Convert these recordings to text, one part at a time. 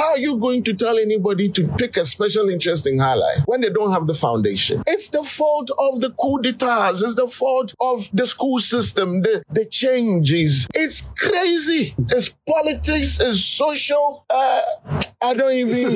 How are you going to tell anybody to pick a special interest in highlight when they don't have the foundation? It's the fault of the coup d'etats. It's the fault of the school system, the changes. It's crazy. It's politics. It's social. I don't even...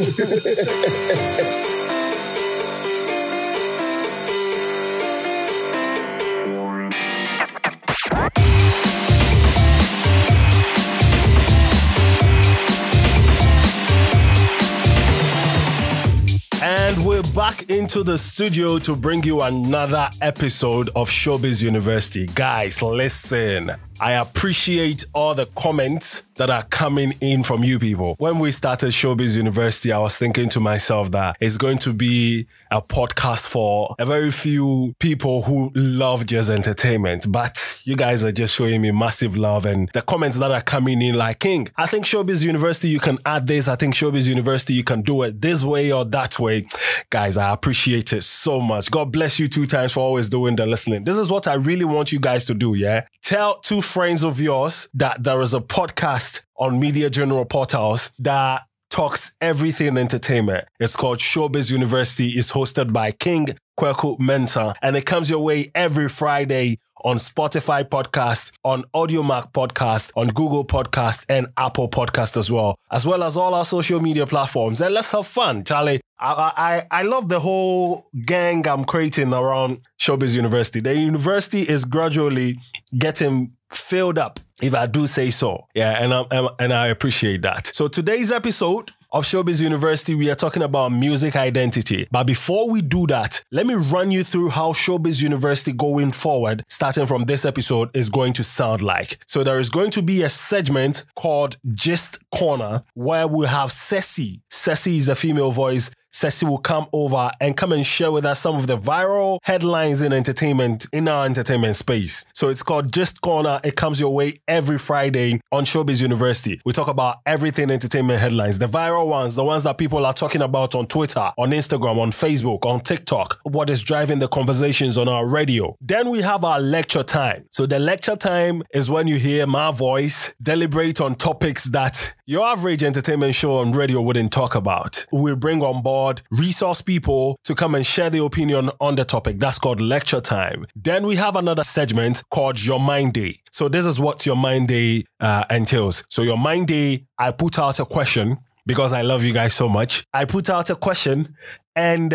And we're back into the studio to bring you another episode of Showbiz University. Guys, listen. I appreciate all the comments that are coming in from you people. When we started Showbiz University, I was thinking to myself that it's going to be a podcast for a very few people who love just entertainment. But you guys are just showing me massive love, and the comments that are coming in like, King, I think Showbiz University, you can add this. I think Showbiz University, you can do it this way or that way. Guys, I appreciate it so much. God bless you 2 times for always doing the listening. This is what I really want you guys to do, yeah? Tell 2 friends of yours that there is a podcast on Media General Portals that talks everything entertainment. It's called Showbiz University. It's hosted by King Kwaku Mensa, and it comes your way every Friday on Spotify podcast, on AudioMac podcast, on Google podcast, and Apple podcast as well as all our social media platforms. And let's have fun, Charlie. I love the whole gang I'm creating around Showbiz University. The university is gradually getting filled up, if I do say so. Yeah, and I appreciate that. So today's episode of Showbiz University, we are talking about music identity. But before we do that, let me run you through how Showbiz University going forward, starting from this episode, is going to sound like. So there is going to be a segment called Gist Corner, where we'll have Ceci. Ceci is a female voice. Ceci will come over and come and share with us some of the viral headlines in entertainment, in our entertainment space. So it's called Gist Corner. It comes your way every Friday on Showbiz University. We talk about everything entertainment headlines, the viral ones, the ones that people are talking about on Twitter, on Instagram, on Facebook, on TikTok, what is driving the conversations on our radio. Then we have our lecture time. So the lecture time is when you hear my voice deliberate on topics that your average entertainment show on radio wouldn't talk about. We'll bring on board resource people to come and share their opinion on the topic. That's called lecture time. Then we have another segment called Your Mind Day. So this is what Your Mind Day entails. So Your Mind Day, I put out a question because I love you guys so much. I put out a question, and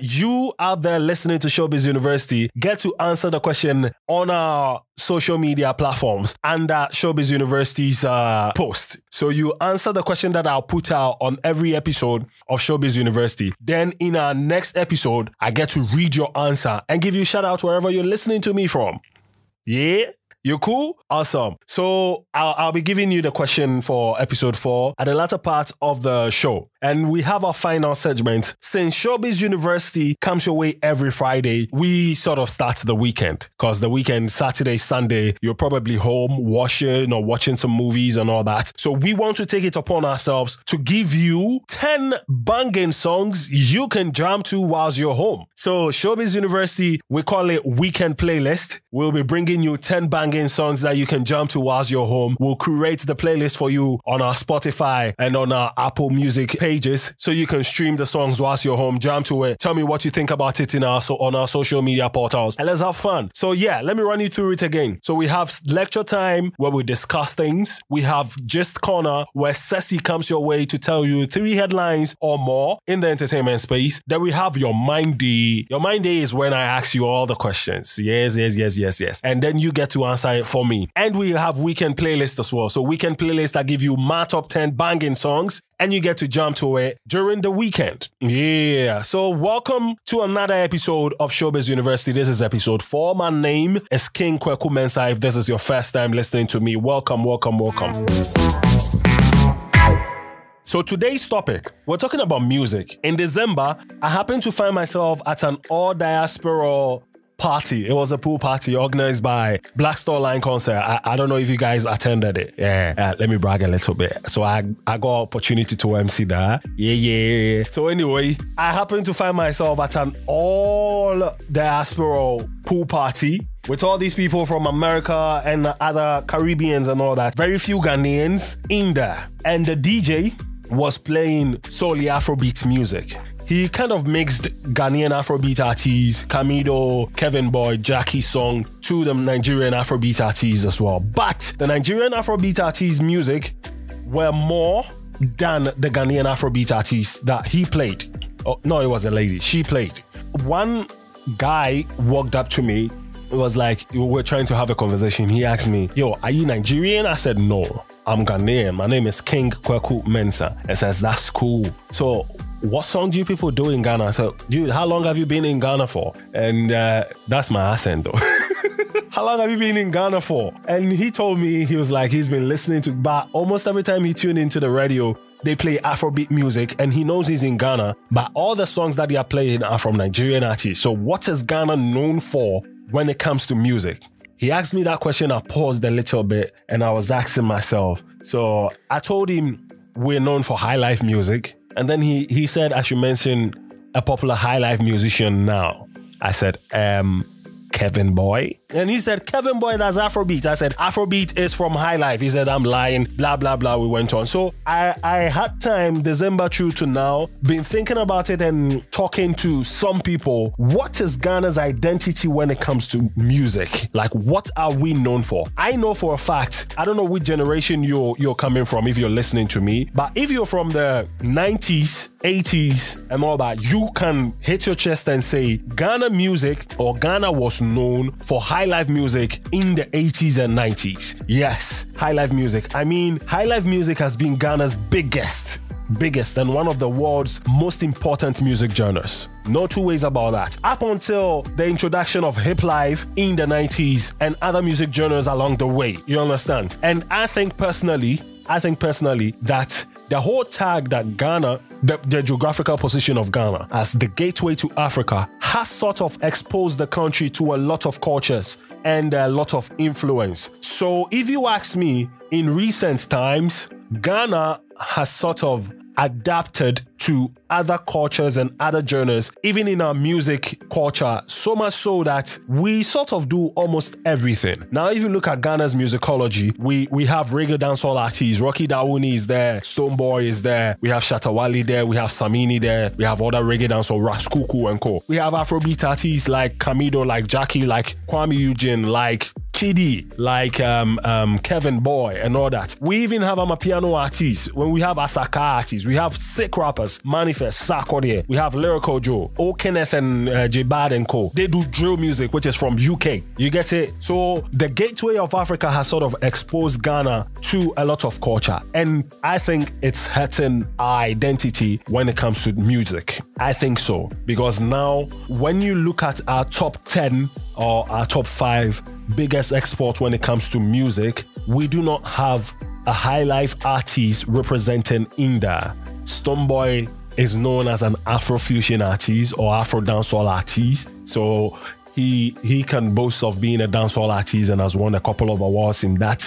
you out there listening to Showbiz University get to answer the question on our social media platforms under Showbiz University's post. So you answer the question that I'll put out on every episode of Showbiz University. Then in our next episode, I get to read your answer and give you a shout out wherever you're listening to me from. Yeah? You cool? Awesome. So I'll be giving you the question for episode 4 at the latter part of the show. And we have our final segment. Since Showbiz University comes your way every Friday, we sort of start the weekend. Because the weekend, Saturday, Sunday, you're probably home washing or watching some movies and all that. So we want to take it upon ourselves to give you 10 banging songs you can jam to whilst you're home. So Showbiz University, we call it Weekend Playlist. We'll be bringing you 10 banging songs that you can jam to whilst you're home. We'll curate the playlist for you on our Spotify and on our Apple Music pages, so you can stream the songs whilst you're home, jam to it. Tell me what you think about it on our social media portals, and let's have fun. So yeah, let me run you through it again. So we have lecture time where we discuss things. We have Gist Corner where Ceci comes your way to tell you 3 headlines or more in the entertainment space. Then we have Your Mind Day. Your Mind Day is when I ask you all the questions. Yes. And then you get to answer it for me. And we have Weekend Playlist as well. So Weekend Playlist, I give you my top 10 banging songs, and you get to jump to it during the weekend. Yeah. So welcome to another episode of Showbiz University. This is episode 4. My name is King Kwaku Mensa. If this is your first time listening to me, welcome. So today's topic, we're talking about music. In December, I happened to find myself at an all-diaspora party. It was a pool party organized by Black Star Line Concert. I don't know if you guys attended it. Yeah, let me brag a little bit. So I got opportunity to MC that. Yeah. So anyway, I happened to find myself at an all diaspora pool party with all these people from America and other Caribbeans and all that. Very few Ghanaians in there. And the DJ was playing solely Afrobeat music. He kind of mixed Ghanaian Afrobeat artists, Kamido, Kevin Boy, Jackie Song, to the Nigerian Afrobeat artists as well. But the Nigerian Afrobeat artists' music were more than the Ghanaian Afrobeat artists that he played. Oh, no, it was a lady. She played. One guy walked up to me. It was like, we were trying to have a conversation. He asked me, yo, are you Nigerian? I said, no, I'm Ghanaian. My name is King Kwaku Mensa. He says, that's cool. So what song do you people do in Ghana? I said, dude, how long have you been in Ghana for? And that's my accent though. How long have you been in Ghana for? And he told me, he was like, he's been listening to, but almost every time he tuned into the radio, they play Afrobeat music, and he knows he's in Ghana, but all the songs that they are playing are from Nigerian artists. So what is Ghana known for when it comes to music? He asked me that question. I paused a little bit and I was asking myself. So I told him we're known for high life music. And then he said I should mention a popular high life musician now. I said, Kevin Boy. And he said, Kevin Boy, that's Afrobeat. I said, Afrobeat is from High Life. He said, I'm lying, blah, blah, blah. We went on. So I had time, December through to now, been thinking about it and talking to some people. What is Ghana's identity when it comes to music? Like, what are we known for? I know for a fact, I don't know which generation you're coming from if you're listening to me, but if you're from the 90s, 80s and all that, you can hit your chest and say Ghana music or Ghana was known for high life music in the 80s and 90s. Yes, high life music. I mean, high life music has been Ghana's biggest and one of the world's most important music genres. No two ways about that. Up until the introduction of hip life in the 90s and other music genres along the way. You understand? And I think personally that the whole tag that Ghana, the geographical position of Ghana as the gateway to Africa, has sort of exposed the country to a lot of cultures and a lot of influence. So if you ask me, in recent times, Ghana has sort of adapted to other cultures and other genres, even in our music culture, so much so that we sort of do almost everything. Now, if you look at Ghana's musicology, we have reggae dancehall artists. Rocky Dawuni is there, Stonebwoy is there, we have Shatawale there, we have Samini there, we have other reggae dancehall, Raskuku and co. We have Afrobeat artists like Kamido, like Jackie, like Kwame Eugene, like Kiddy, like Kevin Boy and all that. We even have Amapiano artists. When we have Asaka artists, we have sick rappers, Manifest, Sarkodie, we have Lyrical Joe, O Kenneth and J Bad and co. They do drill music, which is from UK. You get it? So the gateway of Africa has sort of exposed Ghana to a lot of culture. And I think it's hurting our identity when it comes to music. I think so. Because now, when you look at our top 10 or our top 5 biggest exports when it comes to music, we do not have a high life artist representing India. Stonebwoy is known as an Afrofusion artist or Afro dancehall artist. So he can boast of being a dancehall artist and has won a couple of awards in that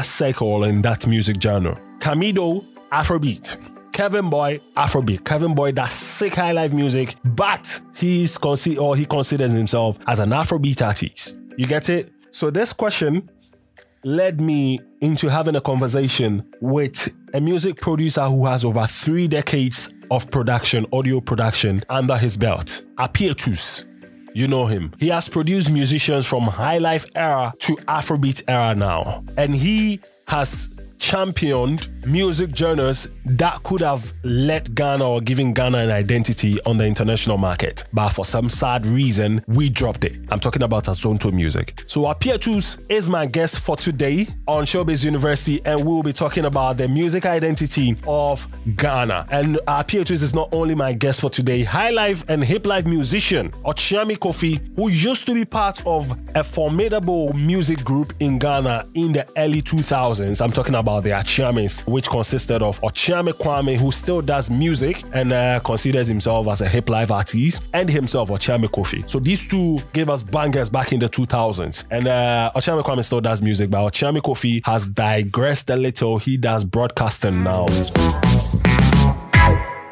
circle, in that music genre. Kamido, Afrobeat. Kevin Boy, Afrobeat. Kevin Boy does sick high life music, but he considers himself as an Afrobeat artist. You get it? So this question led me into having a conversation with a music producer who has over 3 decades of production, audio production under his belt. Appietus. You know him. He has produced musicians from high life era to Afrobeat era now. And he has championed music genres that could have let Ghana or given Ghana an identity on the international market. But for some sad reason, we dropped it. I'm talking about Azonto music. So Appietus is my guest for today on Showbiz University, and we'll be talking about the music identity of Ghana. And Appietus is not only my guest for today, high life and hip life musician Okyeame Quophie, who used to be part of a formidable music group in Ghana in the early 2000s. I'm talking about the Okyeames, which consisted of Okyeame Quophie, who still does music and considers himself as a hip life artist, and himself, Okyeame Quophie. So these two gave us bangers back in the 2000s. And Okyeame Quophie still does music, but Okyeame Quophie has digressed a little. He does broadcasting now.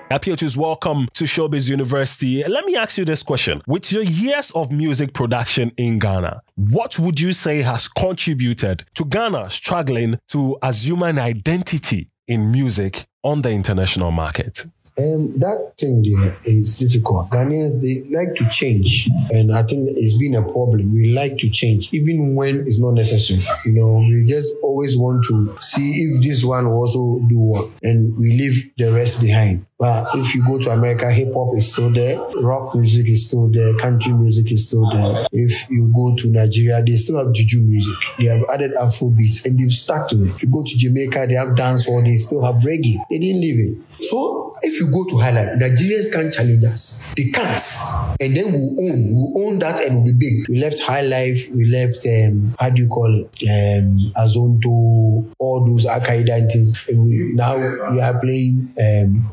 Appietus, welcome to Showbiz University. Let me ask you this question. With your years of music production in Ghana, what would you say has contributed to Ghana struggling to assume an identity in music on the international market? That thing there is difficult. Ghanaians, they like to change. And I think it's been a problem. We like to change, even when it's not necessary. You know, we just always want to see if this one will also do what. And we leave the rest behind. But if you go to America, hip-hop is still there. Rock music is still there. Country music is still there. If you go to Nigeria, they still have juju music. They have added Afro beats and they've stuck to it. If you go to Jamaica, they have dancehall. They still have reggae. They didn't leave it. So if you go to High Life, Nigerians can't challenge us. They can't. And then we'll own that and we'll be big. We left High Life. We left, how do you call it? Azonto, all those Al-Qaeda and things. And now we are playing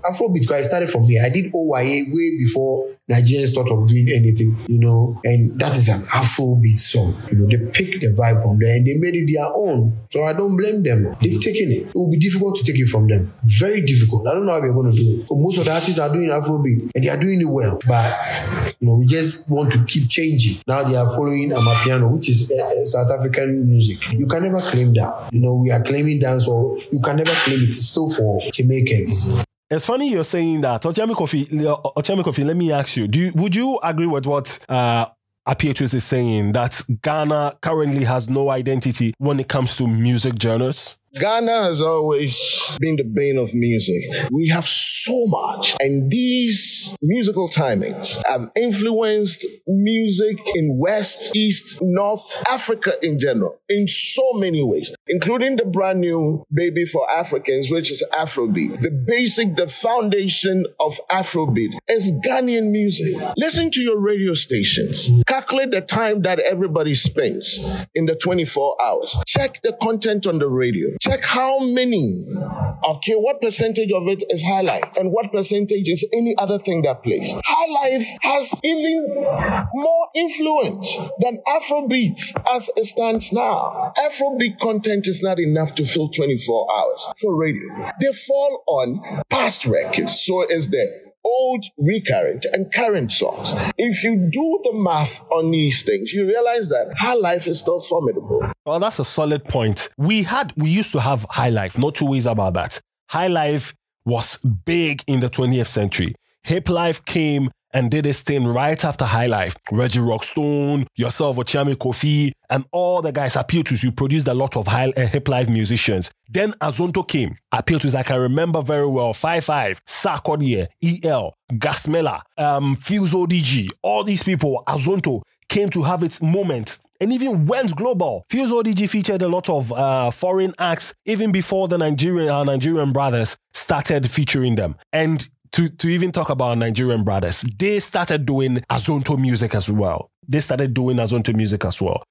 Afro. Because I started from here. I did OYA way before Nigerians thought of doing anything, you know, and that is an Afrobeat song. You know, they picked the vibe from there and they made it their own. So I don't blame them. They've taken it. It will be difficult to take it from them. Very difficult. I don't know how we're going to do it. So most of the artists are doing Afrobeat and they are doing it well. But, you know, we just want to keep changing. Now they are following Amapiano, which is South African music. You can never claim that. You know, we are claiming dancehall. You can never claim it. It's still for Jamaicans. It's funny you're saying that. Okyeame Quophie, let me ask you, would you agree with what Appietus is saying, that Ghana currently has no identity when it comes to music genres? Ghana has always been the bane of music. We have so much, and these musical timings have influenced music in West, East, North Africa in general, in so many ways, including the brand new Baby for Africans, which is Afrobeat. The foundation of Afrobeat is Ghanaian music. Listen to your radio stations. Calculate the time that everybody spends in the 24 hours. Check the content on the radio. Check how many, what percentage of it is High Life and what percentage is any other thing that plays. High Life has even more influence than Afrobeat as it stands now. Afrobeat content is not enough to fill 24 hours for radio. They fall on past records. So is the old, recurrent, and current songs. If you do the math on these things, you realize that High Life is still formidable. Well, that's a solid point. We used to have High Life, no two ways about that. High Life was big in the 20th century. Hip Life came and did his thing right after High Life. Reggie Rockstone, yourself, Okyeame Quophie, and all the guys, Appietus, you produced a lot of hip life musicians. Then Azonto came. Appietus, I can remember very well, 5-5, Sarkodie, EL, Gasmela, Fuse ODG, all these people, Azonto, came to have its moment and even went global. Fuse ODG featured a lot of foreign acts even before our Nigerian brothers started featuring them. And to even talk about Nigerian brothers, they started doing Azonto music as well.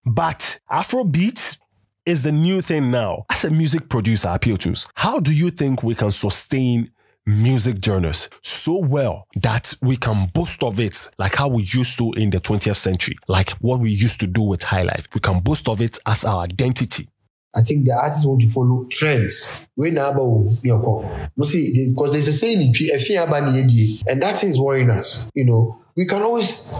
But Afrobeat is the new thing now. As a music producer, Appietus, how do you think we can sustain music genres so well that we can boast of it like how we used to in the 20th century, like what we used to do with High Life? We can boast of it as our identity. I think the artists want to follow trends. Because there's a saying in and that thing is worrying us. You know, we can always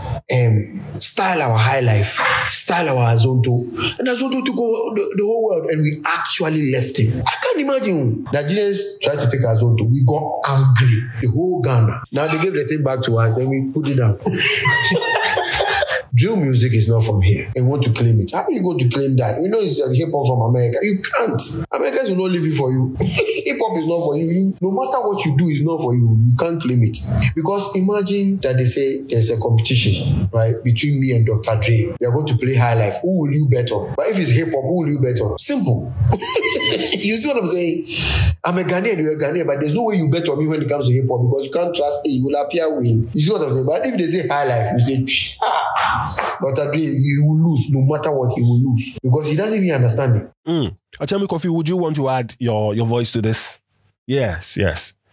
style our High Life, style our Azonto, and Azonto to go the whole world, and we actually left it. I can't imagine. Nigerians tried to take Azonto. We got angry. The whole Ghana. Now they gave the thing back to us, then we put it down. Drill music is not from here and want to claim it. How are you going to claim that? We know it's hip-hop from America. You can't. Americans will not leave it for you. Hip-hop is not for you. No matter what you do, it's not for you. You can't claim it. Because imagine that they say there's a competition, right, between me and Dr. Dre. We are going to play High Life. Who will you bet on? But if it's hip-hop, who will you bet on? Simple. You see what I'm saying? I'm a Ghanaian, you're a Ghanaian, but there's no way you bet on me when it comes to hip-hop because you can't trust you will appear win. You see what I'm saying? But if they say High Life, you say, Dr. Dre, he will lose. No matter what, he will lose. Because he doesn't even understand it. Okyeame Quophie, would you want to add your voice to this? Yes.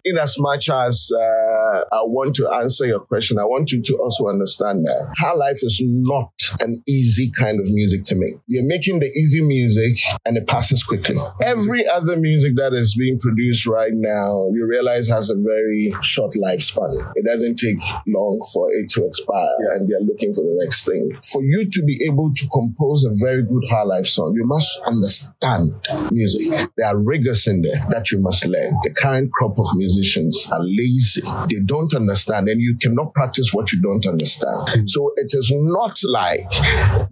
in as much as I want to answer your question, I want you to also understand that high life is not an easy kind of music to make. You're making the easy music and it passes quickly. Every other music that is being produced right now, you realize has a very short lifespan. It doesn't take long for it to expire and they're looking for the next thing. For you to be able to compose a very good high life song, you must understand music. There are rigors in there that you must learn. The current crop of musicians are lazy. They don't understand and you cannot practice what you don't understand. So it is not like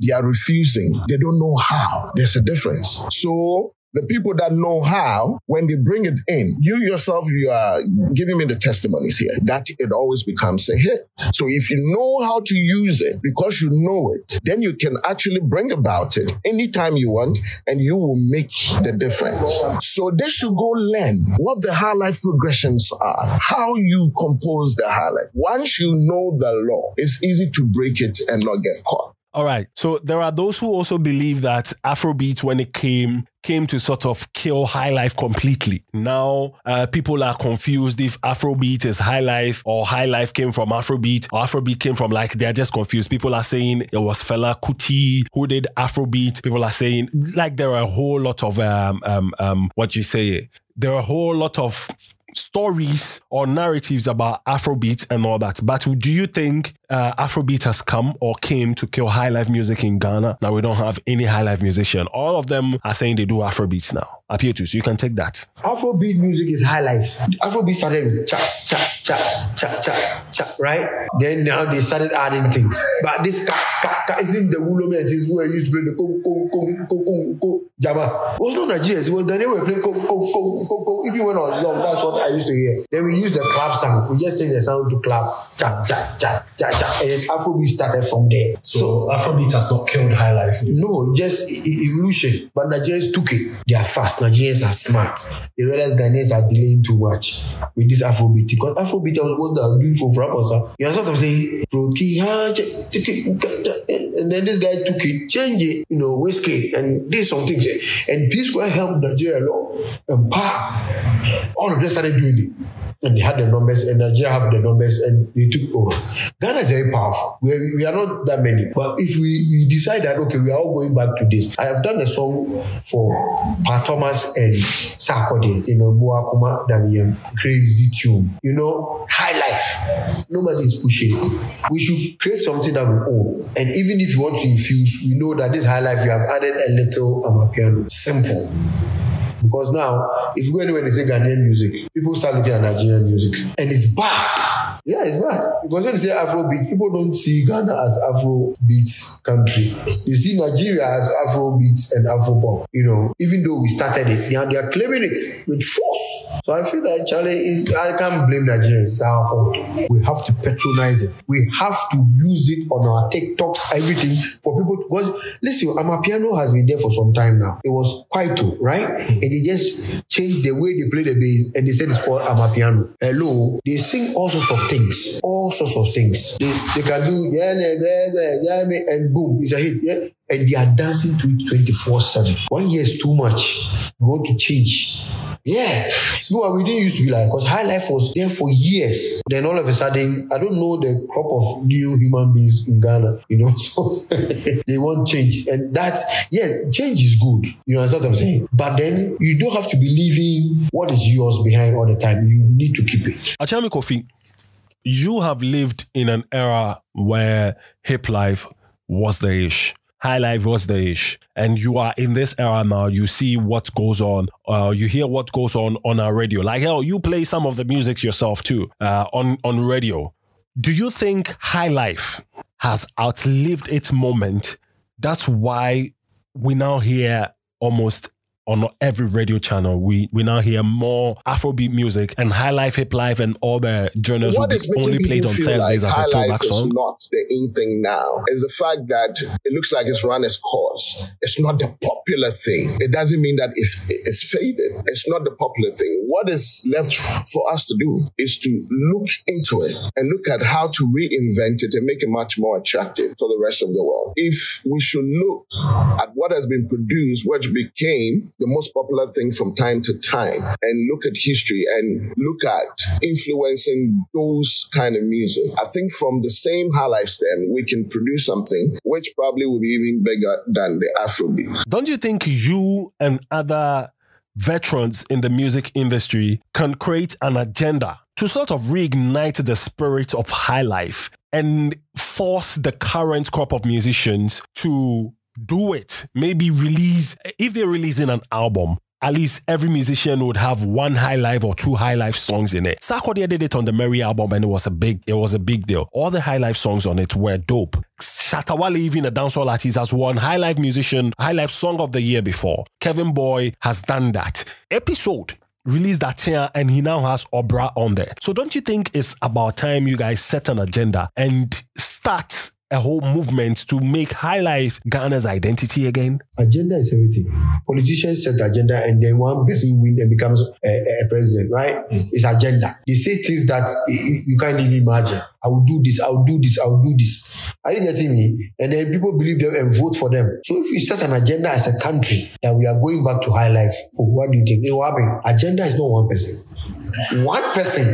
they are refusing. They don't know how. There's a difference. So the people that know how, when they bring it in, you yourself, you are giving me the testimonies here, that it always becomes a hit. So if you know how to use it, because you know it, then you can actually bring about it anytime you want, and you will make the difference. So they should go learn what the high life progressions are, how you compose the high life. Once you know the law, it's easy to break it and not get caught. All right. So there are those who also believe that Afrobeat, when it came to sort of kill high life completely. Now, people are confused if Afrobeat is high life or high life came from Afrobeat or Afrobeat came from, like, they're just confused. People are saying it was Fela Kuti who did Afrobeat. People are saying, like, there are a whole lot of, there are a whole lot of stories or narratives about Afrobeat and all that. But do you think Afrobeat has come or came to kill high life music in Ghana? Now we don't have any high life musician. All of them are saying they do Afrobeats now. Appietus, you can take that. Afrobeat music is high life. Afrobeat started with cha, cha, cha, cha, cha, cha, right? Then now they started adding things. But this isn't the Wulomentis who used to play the ko jaba. It was not Nigerians. It was Ghanaian who were playing ko. Even when I was young, that's what I used to hear. Then we used the clap sound. We just changed the sound to clap. Cha, cha, cha, cha, cha. And then Afrobeat started from there. So Afrobeat has not killed high life. No, just evolution. But Nigerians took it. They are fast. Nigerians are smart. They realize Ghanaians are delaying too much with this Afrobeat. Because Afrobeat was what they are doing for Fraposa. You know what I'm saying? And then this guy took it, changed it, Whiskey, and did some things. And Peace Square helped Nigeria a lot. And all of them started doing it. And they had the numbers, and Nigeria have the numbers, and they took over. Ghana is very powerful. We are not that many. But if we decide that, okay, we are all going back to this. I have done a song for Pa Thomas and Sarkodie, Muakuma Damien, crazy tune. High life. Nobody is pushing. We should create something that we own. And even if you want to infuse, we know that this high life, we have added a little Amapiano. Simple. Because now, if you go anywhere and they say Ghanaian music, people start looking at Nigerian music. And it's bad. Yeah, it's bad. Because when they say Afrobeat, people don't see Ghana as Afrobeat country. They see Nigeria as Afrobeat and Afropop. Even though we started it, they are claiming it with force. So I feel like, Charlie, I can't blame Nigerians. It's our fault. We have to patronize it. We have to use it on our TikToks, everything, for people. Because, listen, Amapiano has been there for some time now. It was Kwaito, right? And they just changed the way they play the bass, and they said it's called Amapiano. Hello, they sing all sorts of things. All sorts of things. They can do, and boom, it's a hit, yeah? And they are dancing to it 24/7. 1 year is too much. We want to change. Yeah. No, we didn't used to be like, because high life was there for years. Then all of a sudden, I don't know the crop of new human beings in Ghana, so they want change. And change is good. You understand what I'm saying? But then you don't have to be leaving what is yours behind all the time. You need to keep it. Okyeame Quophie, you have lived in an era where hip life was the ish. High life was the ish. And you are in this era now. You see what goes on. You hear what goes on our radio. Like, hell, you play some of the music yourself too on radio. Do you think high life has outlived its moment? That's why we now hear almost on every radio channel, we now hear more Afrobeat music and high life, hip life, and all the genres will be only played on Thursdays as a throwback song. Is not the in thing now. It's the fact that it looks like it's run its course. It's not the popular thing. It doesn't mean that it's faded. It's not the popular thing. What is left for us to do is to look into it and look at how to reinvent it and make it much more attractive for the rest of the world. If we should look at what has been produced, which became the most popular thing from time to time and look at history and look at influencing those kind of music, I think from the same high life stem, we can produce something which probably will be even bigger than the Afrobeat. Don't you think you and other veterans in the music industry can create an agenda to sort of reignite the spirit of high life and force the current crop of musicians to do it? Maybe release, if they're releasing an album, at least every musician would have one high life or two high life songs in it. Sarkodie did it on the Mary album and it was a big deal. All the high life songs on it were dope. Shatta Wale, even a dancehall artist, has won high life musician, high life song of the year before. Kevin Boy has done that. Episode released that year and he now has Obra on there. So don't you think it's about time you guys set an agenda and start a whole movement to make high life Ghana's identity again? Agenda is everything. Politicians set agenda and then one person wins and becomes a president, right? It's agenda. They say things that you can't even imagine. I will do this, I'll do this, I'll do this. Are you getting me? And then people believe them and vote for them. So if you set an agenda as a country that we are going back to high life, what do you think? It will happen. Agenda is not one person. One person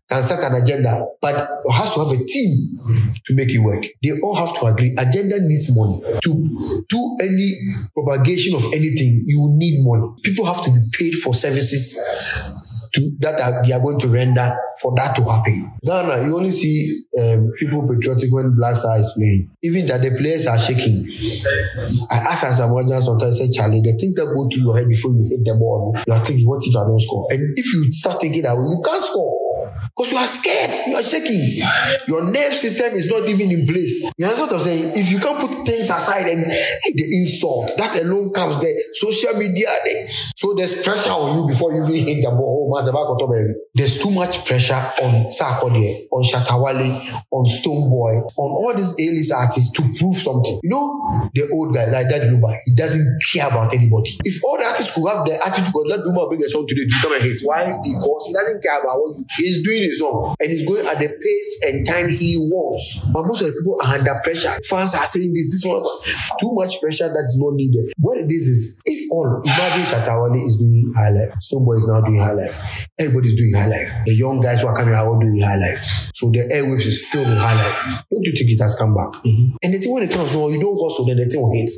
can set an agenda, but it has to have a team to make it work. They all have to agree. Agenda needs money. To do any propagation of anything, you need money. People have to be paid for services they are going to render for that to happen. Ghana, you only see people patriotic when Black Star is playing. Even that the players are shaking. I ask as a manager sometimes, I say, Charlie, the things that go through your head before you hit the ball, you are thinking, what if I don't score? And if you start thinking that you can't score, because you are scared, you are shaking. Your nerve system is not even in place. You know what I'm saying? If you can't put things aside and the insult, that alone comes there. Social media, so there's pressure on you before you even hit the ball. There's too much pressure on Sarkodie, on Shatta Wale, on Stonebwoy, on all these A-list artists to prove something. You know, the old guy like that Lumba, he doesn't care about anybody. If all the artists could have the attitude, let Lumba bring a song today to come and hit. Why? Because he doesn't care about what he's doing his own. And he's going at the pace and time he wants. But most of the people are under pressure. Fans are saying this one. Too much pressure that's not needed. What it is if imagine Shatta Wale is doing high life. Stonebwoy is now doing high life. Everybody's doing high life. The young guys who are coming out are doing high life. So the airwaves is filled with high life. Don't you think it has come back? And the thing when it comes, no, you don't hustle, then the thing will hit.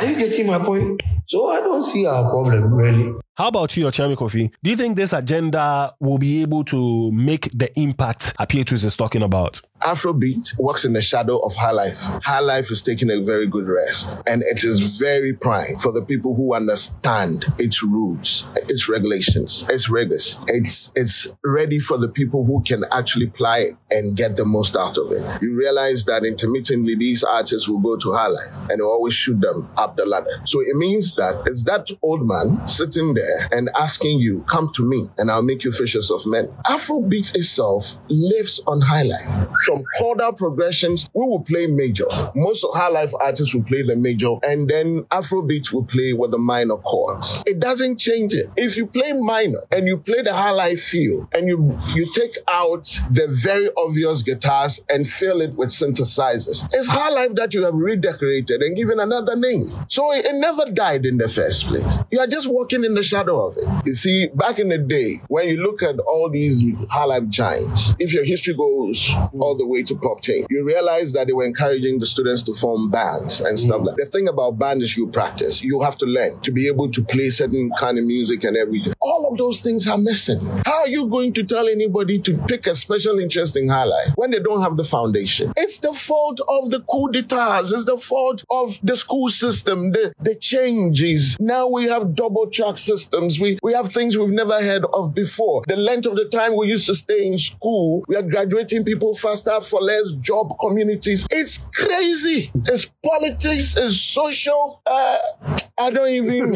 Are you getting my point? So I don't see our problem, really. How about you, Okyeame Quophie? Do you think this agenda will be able to make the impact Appietus is talking about? Afrobeat works in the shadow of high life. High life is taking a very good rest. And it is very prime for the people who understand its rules, its regulations, its rigors. It's ready for the people who can actually apply it and get the most out of it. You realize that intermittently these artists will go to high life and always shoot them up the ladder. So it means that it's that old man sitting there and asking you, come to me and I'll make you fishers of men. Afrobeat itself lives on high life. From chordal progressions, we will play major. Most of high life artists will play the major and then Afrobeat will play with the minor chords. It doesn't change it. If you play minor and you play the high life feel and you take out the very obvious guitars and fill it with synthesizers, it's high life that you have redecorated and given another name. So it never died in the first place. You are just walking in the shadow of it. You see, back in the day, when you look at all these high life giants, if your history goes all the way to Pop Chain, you realize that they were encouraging the students to form bands and stuff like that. The thing about band is you practice. You have to learn to be able to play certain kind of music and everything. All of those things are missing. How are you going to tell anybody to pick a special interest in high life when they don't have the foundation? It's the fault of the coup d'etats. It's the fault of the school system, the changes. Now we have double track systems. We have things we've never heard of before. The length of the time we used to stay in school, we are graduating people faster for less job communities. It's crazy. It's politics, it's social. I don't even...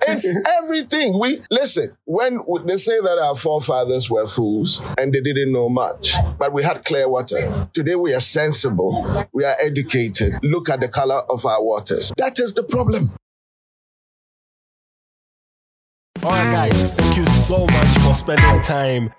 It's everything. Listen, when they say that our forefathers were fools and they didn't know much, but we had clear water. Today we are sensible. We are educated. Look at the color of our waters. That is the problem. All right, guys, thank you so much for spending time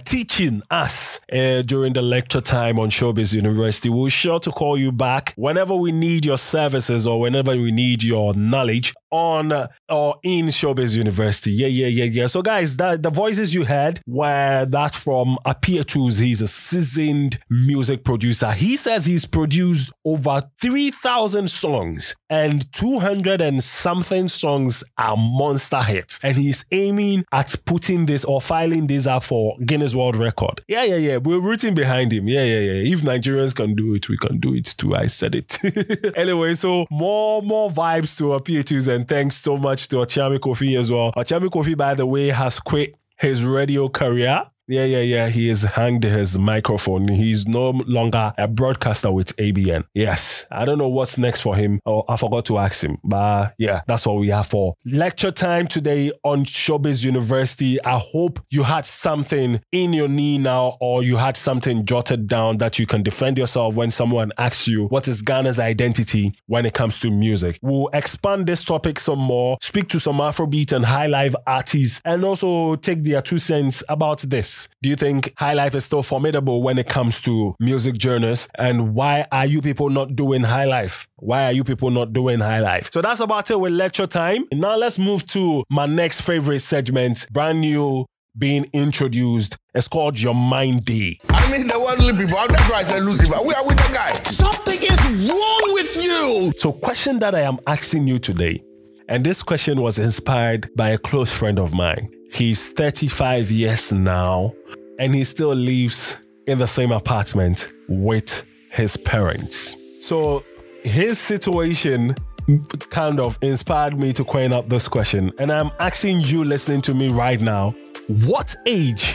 teaching us during the lecture time on Showbiz University. We're sure to call you back whenever we need your services or whenever we need your knowledge on or in Showbiz University. Yeah. So guys, the voices you heard were that from Appietus. He's a seasoned music producer. He says he's produced over 3,000 songs and 200 and something songs are monster hits. And he's aiming at putting this or filing this up for Guinness World Record. Yeah. We're rooting behind him. Yeah. If Nigerians can do it, we can do it too. I said it. Anyway, so more vibes to Appietus, and thanks so much to Okyeame Quophie as well. Okyeame Quophie, by the way, has quit his radio career. Yeah. He has hanged his microphone. He's no longer a broadcaster with ABN. Yes. I don't know what's next for him. Oh, I forgot to ask him. But yeah, that's what we have for lecture time today on Showbiz University. I hope you had something in your knee now, or you had something jotted down that you can defend yourself when someone asks you what is Ghana's identity when it comes to music. We'll expand this topic some more, speak to some Afrobeat and high life artists, and also take their 2 cents about this. Do you think high life is still formidable when it comes to music journalists? And why are you people not doing high life? Why are you people not doing high life? So that's about it with lecture time. And now let's move to my next favorite segment, brand new, being introduced. It's called Your Mind Day. I mean, the worldly people. That's why I said Lucifer. We are with the guy. Something is wrong with you. So question that I am asking you today, and this question was inspired by a close friend of mine. He's 35 years now, and he still lives in the same apartment with his parents. So his situation kind of inspired me to coin up this question. And I'm asking you listening to me right now, what age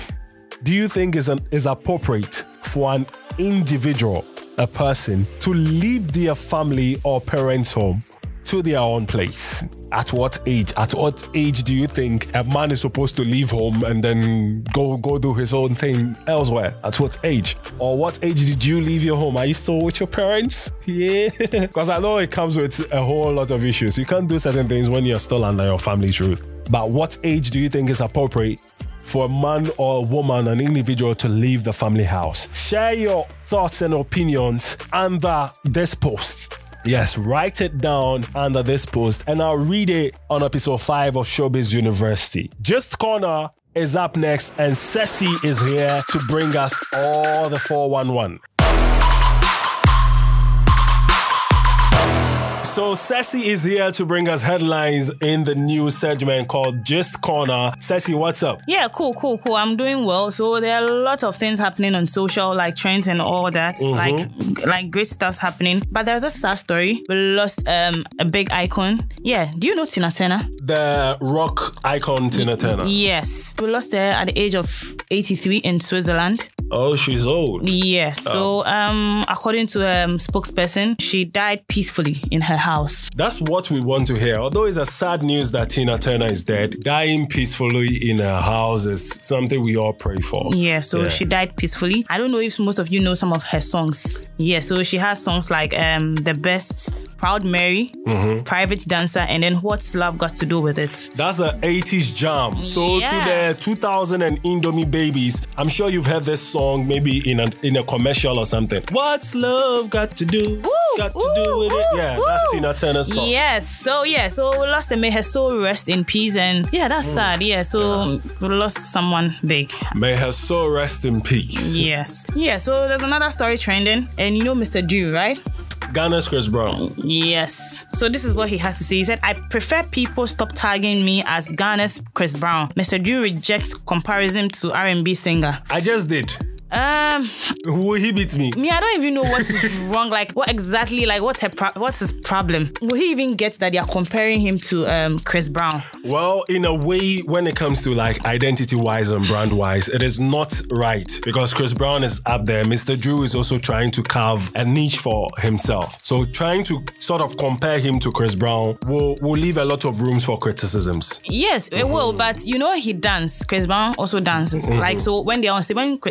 do you think is appropriate for an individual, a person, to leave their family or parents' home to their own place? At what age? At what age do you think a man is supposed to leave home and then go do his own thing elsewhere? At what age? Or what age did you leave your home? Are you still with your parents? Yeah. Because I know it comes with a whole lot of issues. You can't do certain things when you're still under your family's roof. But what age do you think is appropriate for a man or a woman, an individual, to leave the family house? Share your thoughts and opinions under this post. Yes, write it down under this post and I'll read it on episode 5 of Showbiz University. Just Corner is up next and Ceci is here to bring us all the 411. So Ceci is here to bring us headlines in the new segment called Just Corner. Ceci, what's up? Yeah, cool. I'm doing well. So there are a lot of things happening on social, like trends and all that. Like great stuff's happening. But there's a sad story. We lost a big icon. Yeah, do you know Tina Turner? The rock icon Tina Turner. Yes. We lost her at the age of 83 in Switzerland. Oh, she's old. Yes. So according to a spokesperson, she died peacefully in her house. That's what we want to hear. Although it's a sad news that Tina Turner is dead, dying peacefully in her house is something we all pray for. Yeah, so she died peacefully. I don't know if most of you know some of her songs. Yeah, so she has songs like The Best, Proud Mary, Private Dancer, and then What's Love Got to Do With It? That's an 80s jam. So to the 2000 and Indomie babies, I'm sure you've heard this song maybe in a commercial or something. What's love got to do? Got to do with it? Yeah, that's Tina Turner's song. Yes, so we lost her. May her soul rest in peace. And yeah, that's sad. Yeah, so we lost someone big. May her soul rest in peace. Yes. Yeah, so there's another story trending. And you know Mr. Drew, right? Ghana's Chris Brown. Yes. So this is what he has to say. He said, I prefer people stop tagging me as Ghana's Chris Brown. Mr. Drew rejects comparison to R&B singer. I just did. Will he beat me? I don't even know what is wrong. Like, what exactly? Like, what's his problem? Will he even get that they are comparing him to Chris Brown? Well, in a way, when it comes to like identity-wise and brand-wise, it is not right because Chris Brown is up there. Mr. Drew is also trying to carve a niche for himself. So trying to sort of compare him to Chris Brown will leave a lot of rooms for criticisms. Yes, it will. But you know he dances. Chris Brown also dances. Like, so when they're on stage, when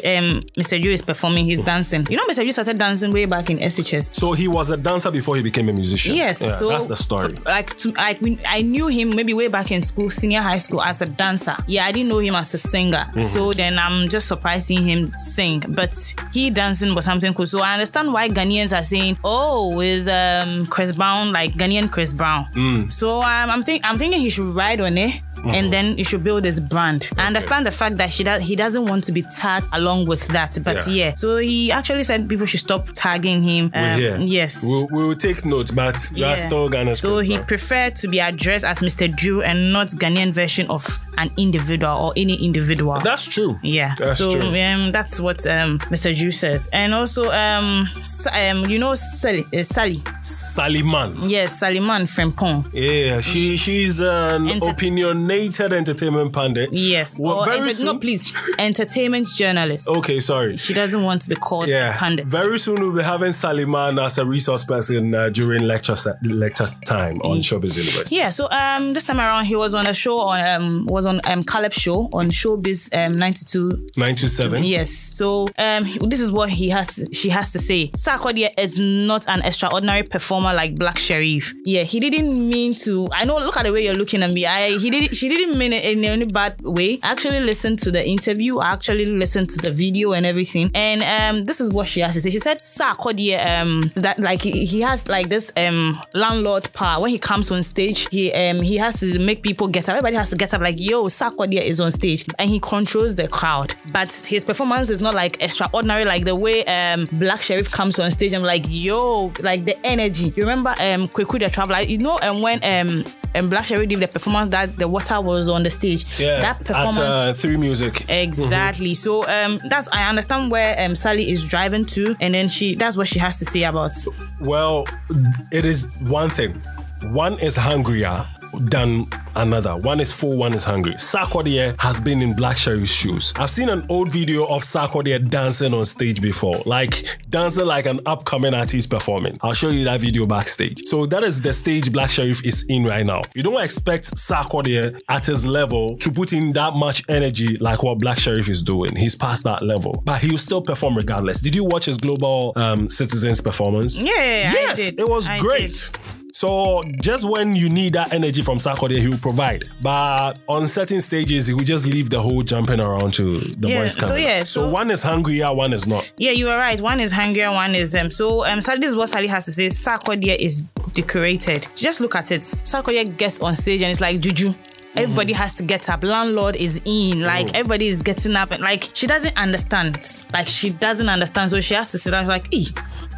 Mr. Drew is performing, he's dancing. You know, Mr. Drew started dancing way back in SHS. So he was a dancer before he became a musician. Yes, yeah, so that's the story. I knew him maybe way back in school, senior high school, as a dancer. Yeah, I didn't know him as a singer. So then I'm just surprised seeing him sing. But he dancing was something cool. So I understand why Ghanaians are saying, "Oh, is Chris Brown like Ghanaian Chris Brown?" So I'm thinking he should ride on it. And then he should build his brand. I understand the fact that he doesn't want to be tagged along with that. But yeah, so he actually said people should stop tagging him. Yes. We will take note, but that's still Ghana's. So he preferred to be addressed as Mr. Drew and not Ghanaian version of an individual or any individual. That's true. Yeah. That's so true. That's what Mr. Drew says. And also you know Saliman. Yes, Saliman from Pong. Yeah, she's an opinionated entertainment pundit. Yes. Well, no, please. Entertainment journalist. Okay, sorry. She doesn't want to be called pundit. Very soon we'll be having Saliman as a resource person during lecture time on Showbiz University. Yeah, so this time around he was on a show on Caleb's show on Showbiz 927. Yes. So this is what she has to say. Sarkodie is not an extraordinary performer like Black Sherif. Yeah, he didn't mean to. I know, look at the way you're looking at me. She didn't mean it in any bad way. I actually listened to the interview. I actually listened to the video and everything. And this is what she has to say. She said Sarkodie that like he has like this landlord power. When he comes on stage, he has to make people get up. Everybody has to get up like, yo, Sarkodie is on stage, and he controls the crowd. But his performance is not like extraordinary like the way Black Sherif comes on stage and like, yo, like the energy. You remember Kwaku the Traveler? You know, and when Black Sherif did the performance that the water was on the stage. Yeah, that performance at 3 Music. Exactly. So that's, I understand where Sally is driving to, and then that's what she has to say about. Well, it is one thing. One is hungrier than another. One is full, one is hungry. Sarkodie has been in Black Sherif's shoes. I've seen an old video of Sarkodie dancing on stage before, like dancing like an upcoming artist performing. I'll show you that video backstage. So that is the stage Black Sherif is in right now. You don't expect Sarkodie at his level to put in that much energy like what Black Sherif is doing. He's past that level, but he'll still perform regardless. Did you watch his Global Citizens performance? Yeah, yes, I did. It was great. So just when you need that energy from Sarkodie, he will provide. But on certain stages, he will just leave the whole jumping around to the boys coming. So one is hungrier, one is not. Yeah, you are right. One is hungrier, one is this is what Sally has to say. Sarkodie is decorated. Just look at it. Sarkodie gets on stage and it's like juju. Everybody has to get up. Landlord is in. Like, everybody is getting up. And, like, she doesn't understand. Like, she doesn't understand. So she has to sit down. She's like,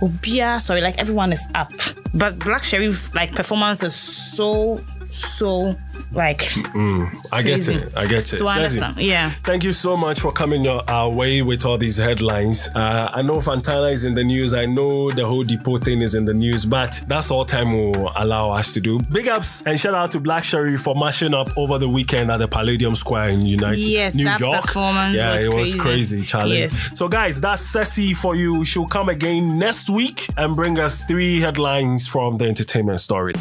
Obia, sorry. Like, everyone is up. But Black Sherif, like, performance is so like I get it. So I understand. Yeah. Thank you so much for coming our way with all these headlines. I know Fantana is in the news. I know the whole depot thing is in the news, but that's all time will allow us to do. Big ups and shout out to Black Sherif for mashing up over the weekend at the Palladium Square in New York. Performance was crazy, Charlie. Yes. So guys, that's Ceci for you. She'll come again next week and bring us 3 headlines from the entertainment story.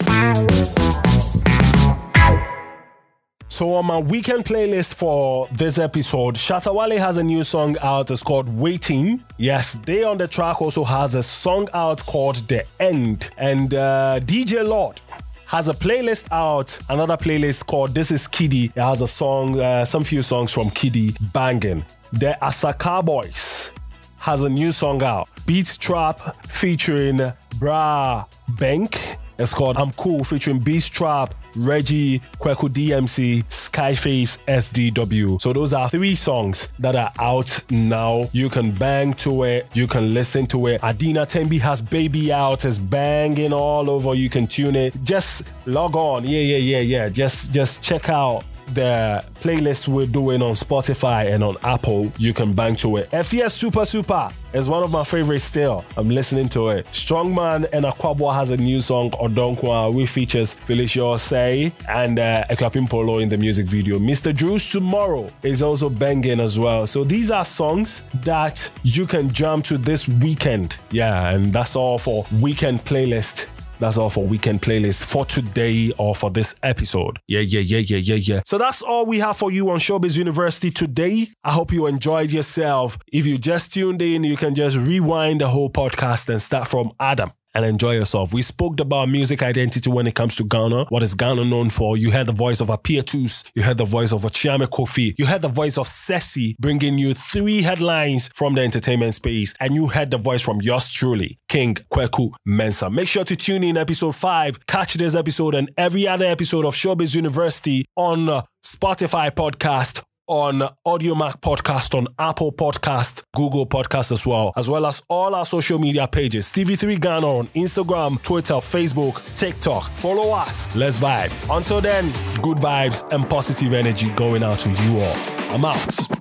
So on my weekend playlist for this episode, Shatta Wale has a new song out. It's called Waiting. Yes, Day on the Track also has a song out called The End. And DJ Lord has a playlist out, another playlist called This Is Kiddie. It has a song, some few songs from Kiddie banging. The Asaka Boys has a new song out. Beats Trap featuring Bra Bank. It's called I'm Cool featuring Beast Trap, Reggie, Kwaku DMC, Skyface, SDW. So those are 3 songs that are out now. You can bang to it. You can listen to it. Adina Tembi has Baby out. It's banging all over. You can tune it. Just log on. Yeah. Just check out the playlist we're doing on Spotify and on Apple. You can bang to it. FES Super is one of my favorites still. I'm listening to it. Strongman and Akwabwa has a new song, Odonkwa, which features Felicia Osei and Okyeame Polo in the music video. Mr. Drew's Tomorrow is also banging as well. So these are songs that you can jam to this weekend. Yeah, and that's all for weekend playlist That's all for Weekend Playlist for today or for this episode. Yeah. So that's all we have for you on Showbiz University today. I hope you enjoyed yourself. If you just tuned in, you can just rewind the whole podcast and start from Adam and enjoy yourself. We spoke about music identity when it comes to Ghana. What is Ghana known for? You heard the voice of Appietus. You heard the voice of Okyeame Quophie. You heard the voice of Ceci bringing you 3 headlines from the entertainment space. And you heard the voice from yours truly, King Kwaku Mensa. Make sure to tune in episode 5. Catch this episode and every other episode of Showbiz University on Spotify podcast, on AudioMac Podcast, on Apple Podcast, Google Podcast as well as all our social media pages. TV3 Ghana on Instagram, Twitter, Facebook, TikTok. Follow us. Let's vibe. Until then, good vibes and positive energy going out to you all. I'm out.